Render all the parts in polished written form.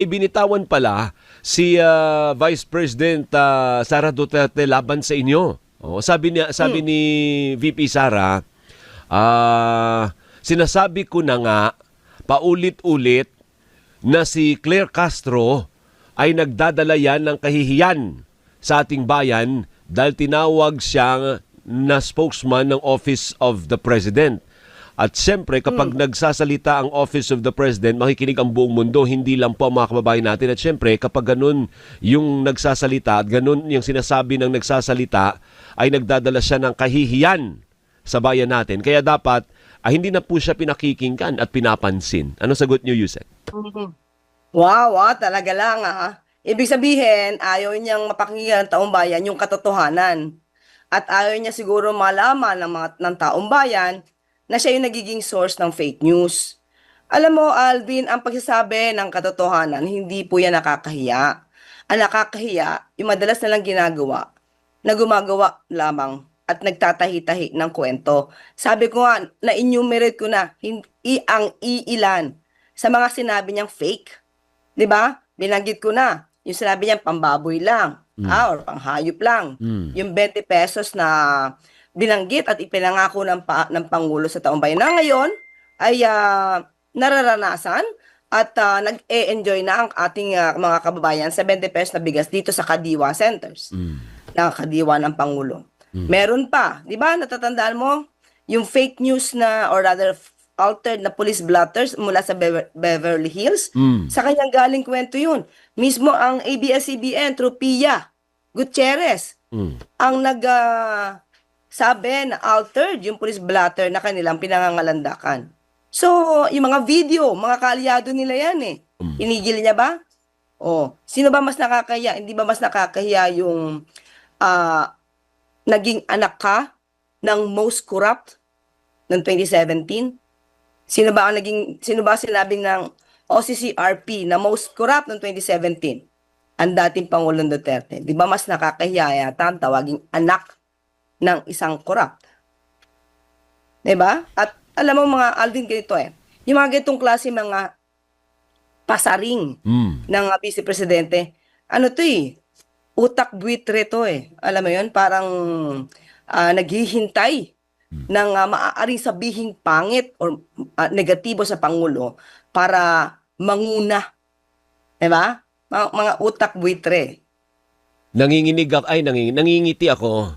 ibinitawan pala si Vice President Sara Duterte laban sa inyo. Oh, sabi ni VP Sara, sinasabi ko na nga paulit-ulit na si Claire Castro ay nagdadala yan ng kahihiyan sa ating bayan dahil tinawag siyang na spokesman ng Office of the President. At siyempre, kapag nagsasalita ang Office of the President, makikinig ang buong mundo, hindi lang po ang mga kababayan natin. At siyempre, kapag ganun yung nagsasalita at ganun yung sinasabi ng nagsasalita, ay nagdadala siya ng kahihiyan sa bayan natin. Kaya dapat, hindi na po siya pinakikinggan at pinapansin. Ano sagot niyo, Yusek? Wow, talaga lang Ibig sabihin, ayaw niyang mapakinggan ng taong bayan yung katotohanan. At ayaw niya siguro malaman ng taong bayan na siya yung nagiging source ng fake news. Alam mo, Alvin, ang pagsasabi ng katotohanan, hindi po yan nakakahiya. Ang nakakahiya, yung madalas nalang ginagawa, na gumagawa lamang at nagtatahi-tahi ng kwento. Sabi ko nga, na-enumerate ko na ang iilan sa mga sinabi niyang fake. 'Di ba? Binanggit ko na, yung sinabi niyang pambaboy lang, or panghayop lang. Yung 20 pesos na binanggit at ipinangako ng Pangulo sa taong bayan na ngayon ay nararanasan at nag-e-enjoy na ang ating mga kababayan sa 20 pesos na bigas dito sa Kadiwa Centers. Na Kadiwa ng Pangulo. Meron pa, di ba, natatandaan mo, yung fake news na, or rather, altered na police blotters mula sa Beverly Hills, sa kanyang galing kwento yun. Mismo ang ABS-CBN, through Pia Gutierrez, ang sabi na altered yung police blotter na kanilang pinangangalandakan. So, yung mga video, mga kaalyado nila yan Inigil niya ba? Sino ba mas nakakahiya? Hindi ba mas nakakahiya yung naging anak ka ng most corrupt ng 2017? Sino ba sinabing ng OCCRP na most corrupt ng 2017? Ang dating Pangulong Duterte. Di ba mas nakakahiya yata ang tawaging anak ng isang corrupt? Di ba? At alam mo mga Alvin, ganito yung mga ganitong klase mga pasaring ng Vice Presidente, utak buitre to Alam mo yun, parang naghihintay ng maaaring sabihing pangit or negatibo sa Pangulo para manguna. Diba? Mga utak buitre. Nangingiti ako.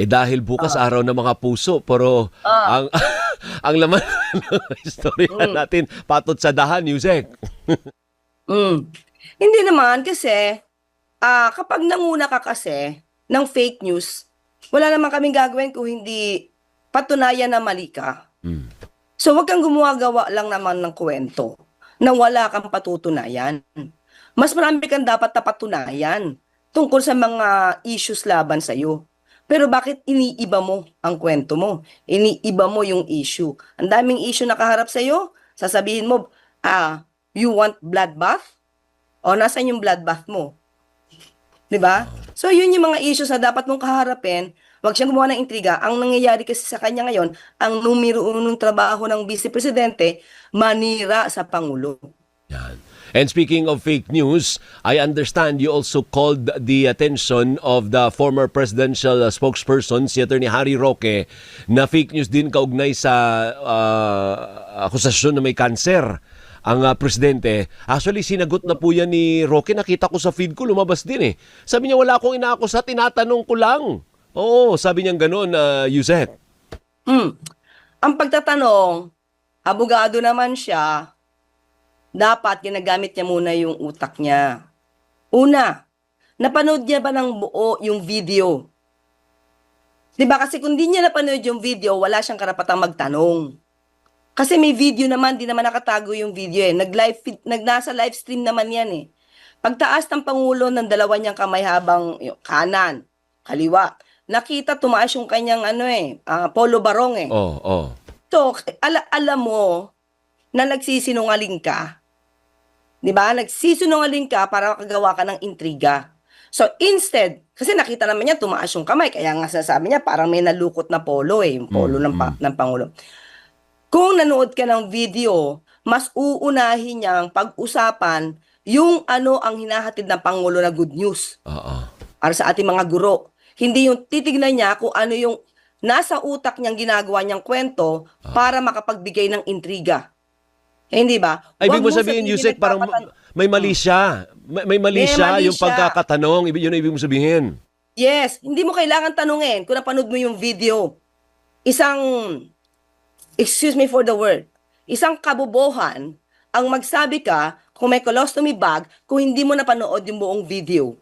Dahil bukas araw ng mga puso, pero ang laman ng istorya natin patot sa dahan, Yusek. Hindi naman kasi kapag nanguna ka kasi ng fake news, wala naman kaming gagawin kung hindi patunayan na mali ka. So wag kang gumawa lang naman ng kwento na wala kang patutunayan. Mas marami kang dapat na patunayan tungkol sa mga issues laban sa'yo. Pero bakit iniiba mo ang kwento mo? Iniiba mo yung issue. Ang daming issue nakaharap sa'yo, sasabihin mo, you want bloodbath? O nasaan yung bloodbath mo? 'Di ba? So yun yung mga issues na dapat mong kaharapin. Huwag siyang gumawa ng intriga. Ang nangyayari kasi sa kanya ngayon, ang numero unong trabaho ng Vice Presidente, manira sa Pangulo. Yan. And speaking of fake news, I understand you also called the attention of the former presidential spokesperson, si Attorney Harry Roque, na fake news din kaugnay sa akusasyon na may kanser ang presidente. Actually, sinagot na po yan ni Roque. Nakita ko sa feed ko, lumabas din Sabi niya, wala akong inaakusa, tinatanong ko lang. Oo, sabi niya gano'n, Yusek. Ang pagtatanong, abogado naman siya, dapat ginagamit niya muna yung utak niya. Una, napanood niya ba ng buo yung video? Diba kasi kung di niya napanood yung video, wala siyang karapatang magtanong. Kasi may video naman, di naman nakatago yung video nasa live stream naman yan Pagtaas ng Pangulo ng dalawa niyang kamay habang kanan, kaliwa, nakita tumaas yung kanyang polo barong So, alam mo na nagsisinungaling ka. 'Di ba? Nagsisinungaling ka para makagawa ka ng intriga. So, instead, kasi nakita naman niya tumaas yung kamay, kaya nga sasabi niya parang may nalukot na polo yung polo ng Pangulo. Kung nanood ka ng video, mas uunahin niyang pag-usapan yung ano ang hinahatid ng Pangulo na good news Oo. para sa ating mga guro. Hindi yung titignan niya kung ano yung nasa utak niyang ginagawa niyang kwento para makapagbigay ng intriga. Hindi ba? Ay, ibig Huwag mo mong sabihin, sabihin Yusek, parang may mali siya. May mali May siya mali yung siya. pagkakatanong. Yun ang ibig mo sabihin. Yes, hindi mo kailangan tanungin kung napanood mo yung video. Isang, excuse me for the word, isang kabobohan ang magsabi ka kung may colostomy bag kung hindi mo napanood yung buong video.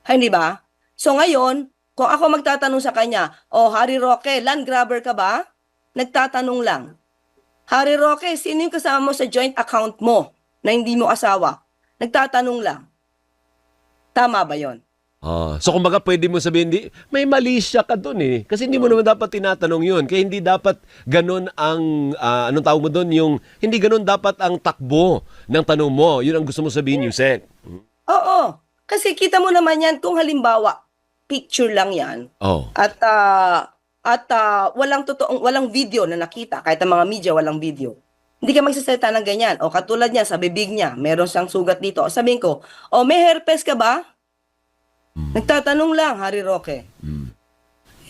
Hindi ba? So ngayon, kung ako magtatanong sa kanya, oh Harry Roque, land grabber ka ba? Nagtatanong lang. Harry Roque, sino yung kasama mo sa joint account mo na hindi mo asawa? Nagtatanong lang. Tama ba yon? So kumbaga pwede mo sabihin, may mali siya ka dun eh. Kasi hindi mo naman dapat tinatanong yun. Kaya hindi dapat ganun ang, anong tawag mo dun, hindi ganun dapat ang takbo ng tanong mo. Yun ang gusto mo sabihin, Yusek. Oo. Kasi kita mo naman yan kung halimbawa, picture lang yan. Oh. At walang video na nakita. Kahit ang mga media, walang video. Hindi ka magsasalita ng ganyan. O katulad niya, sa bibig niya, meron siyang sugat dito. O sabihin ko, o may herpes ka ba? Nagtatanong lang, Harry Roque.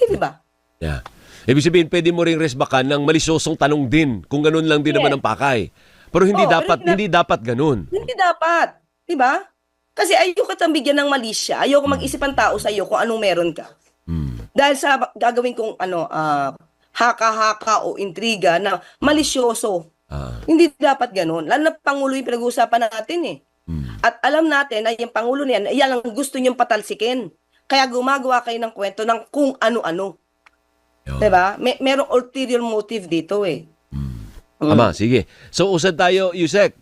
Di ba? Yeah. Ibig sabihin, pwede mo ring resbakan ng malisyosong tanong din kung ganun lang din Yes. naman ang pakay. Pero hindi Oo, dapat, pero hindi dapat ganun. Hindi dapat. Di ba? Kasi ayoko kitang bigyan ng mali siya. Ayoko mag-isip ang tao sa iyo kung anong meron ka. Dahil sa gagawin kong haka-haka o intriga na malisyoso. Hindi dapat ganun. Lalo na Pangulo yung pinag-uusapan natin eh. At alam natin na yung Pangulo niyan, yan ang gusto niyong patalsikin. Kaya gumagawa kayo ng kwento ng kung ano-ano. Diba? Merong ulterior motive dito eh. Ama, sige. So, usad tayo, Yusek.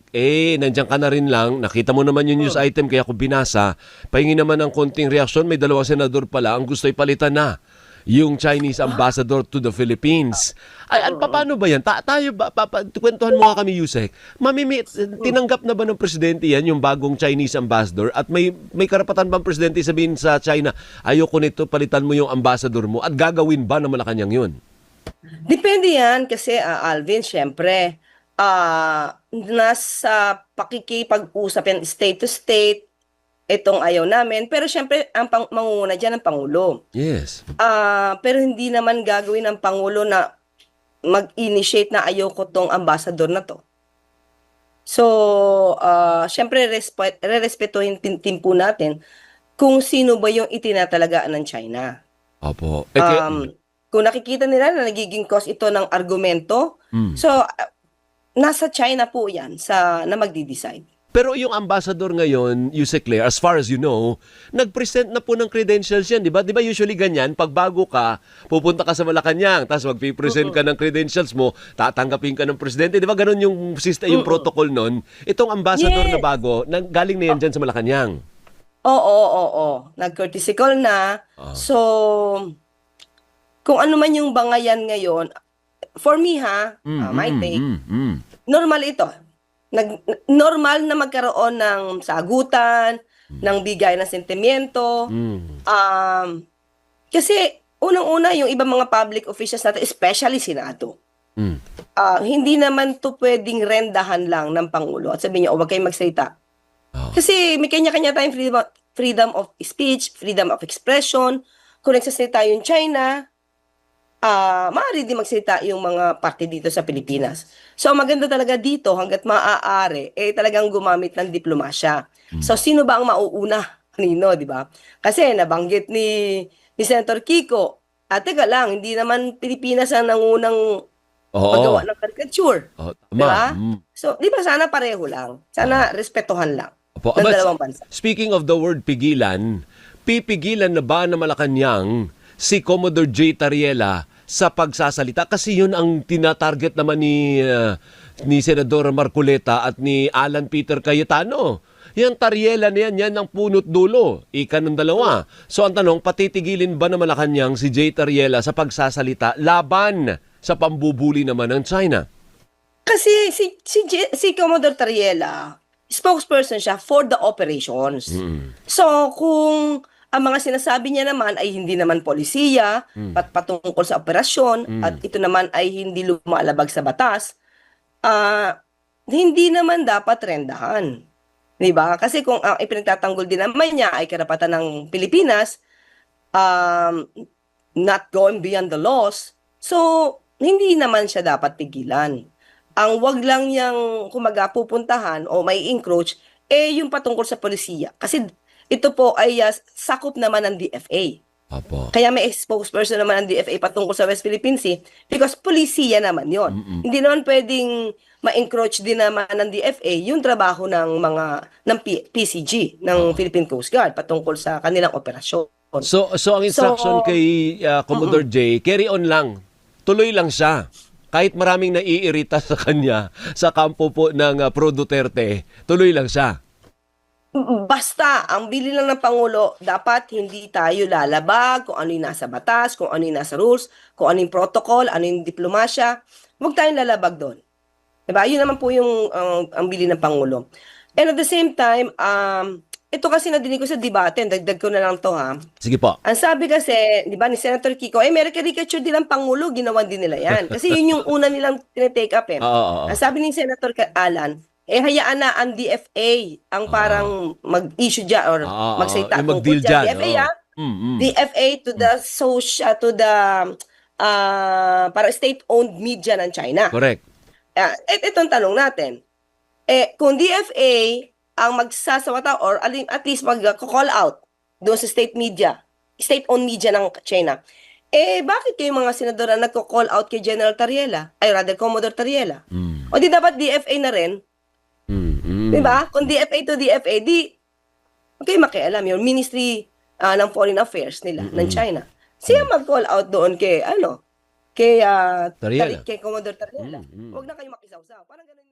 Nandiyan ka na rin lang. Nakita mo naman yung news item, kaya ako binasa. Pahingi naman ng konting reaksyon. May dalawang senador pala ang gusto ipalitan na yung Chinese ambassador to the Philippines. Ay, paano ba yan? Tayo ba, kwentuhan mo nga kami, Yusek. Tinanggap na ba ng presidente yan, yung bagong Chinese ambassador? At may karapatan bang presidente sabihin sa China, ayoko nito, palitan mo yung ambassador mo? At gagawin ba ng Malacanang yun? Depende yan kasi Alvin, syempre, nasa pakikipag-usap yan state to state, itong ayaw namin. Pero syempre, ang mangunguna dyan ang Pangulo. Yes. Pero hindi naman gagawin ng Pangulo na mag-initiate na ayoko tong ambassador na to. So, syempre, re-respetuhin din po natin kung sino ba yung itinatalagaan ng China. Opo. Kung nakikita nila na nagiging cause ito ng argumento, so, nasa China po yan na magdi-decide. Pero yung ambassador ngayon, Yusek Claire, as far as you know, nag-present na po ng credentials yan, di ba? Di ba usually ganyan, pag bago ka, pupunta ka sa Malacanang, tapos mag-present ka ng credentials mo, tatanggapin ka ng presidente. Di ba ganun yung system, yung protocol nun? Itong ambassador na bago, galing na yan dyan sa Malacanang. Oo. Nag-courtesy call na. So, kung ano man yung bangayan ngayon, for me my take, normal ito. Normal na magkaroon ng sagutan, ng bigay ng sentimiento. Kasi unang-una yung ibang mga public officials natin, especially Senado. Hindi naman to pwedeng rendahan lang ng Pangulo at sabihin niya, huwag kayong magsalita. Kasi may kanya-kanya tayong freedom of speech, freedom of expression. Kung nagsasalita yung China, maaari din magsalita yung mga parte dito sa Pilipinas. So, maganda talaga dito, hanggat maaari, talagang gumamit ng diplomasya. So, sino ba ang mauuna? Kanino, di ba? Kasi nabanggit ni Senator Kiko, teka lang, hindi naman Pilipinas ang nangunang magawa ng caricature. Diba? So, di ba sana pareho lang? Sana respetuhan lang ng dalawang bansa. Speaking of the word pigilan, pipigilan na ba na Malacanang si Commodore J. Tariela sa pagsasalita? Kasi yun ang tinatarget naman ni Senador Marcoleta at ni Alan Peter Cayetano. Yung Tariela na yan ang punot dulo. Ika ng dalawa. So ang tanong, patitigilin ba na Malacanang si J. Tariela sa pagsasalita laban sa pambubuli naman ng China? Kasi si Commodore Tariela, spokesperson siya for the operations. So kung ang mga sinasabi niya naman ay hindi naman polisiya, patungkol sa operasyon, at ito naman ay hindi lumalabag sa batas, hindi naman dapat rendahan. 'Di ba? Kasi kung ang ipinagtatanggol din naman niya ay karapatan ng Pilipinas, um, not going beyond the laws, so hindi naman siya dapat pigilan. Ang wag lang niyang kumaga pupuntahan o may encroach yung patungkol sa polisiya. Kasi ito po ay sakop naman ng DFA. Opo. Kaya may spokesperson naman ng DFA patungkol sa West Philippine Sea because polisiya naman yon. Hindi naman pwedeng ma-encroach din naman ng DFA yung trabaho ng PCG, ng Philippine Coast Guard patungkol sa kanilang operasyon. So ang instruction So, kay Commodore J, carry on lang. Tuloy lang siya. Kahit maraming naiirita sa kanya sa kampo po ng Pro Duterte, tuloy lang siya. Basta, ang bili lang ng Pangulo, dapat hindi tayo lalabag kung ano yung nasa batas, kung ano yung nasa rules, kung ano yung protocol, ano yung diplomasya. Huwag tayong lalabag doon. Diba? Yun naman po yung ang bili ng Pangulo. And at the same time, ito kasi nadinig ko sa debate, dagdag ko na lang to ha. Sige po. Ang sabi kasi, di ba, ni Senator Kiko, may caricature din ang Pangulo, ginawan din nila yan. Kasi yun yung una nilang tinitake up eh. Oo. Ang sabi ni Senator Alan, hayaan na ang DFA ang parang mag-issue dyan or magsalita yung tungkol mag-deal dyan. dyan. DFA DFA to the social, to the para state-owned media ng China. Correct. Itong tanong natin, kung DFA ang magsasawata or at least mag-call out doon sa state media, state-owned media ng China, bakit kayo mga senadora nagko-call out kay General Tariela? Ay, rather, Commodore Tariela? O di dapat DFA na rin? Diba? Kung DFA to DFA, okay, makialam yun. Ministry ng Foreign Affairs nila, ng China. Siya mag-call out doon kay, kay Tariela. Commodore Tariela. Huwag na kayo makisawsaw. Parang ganun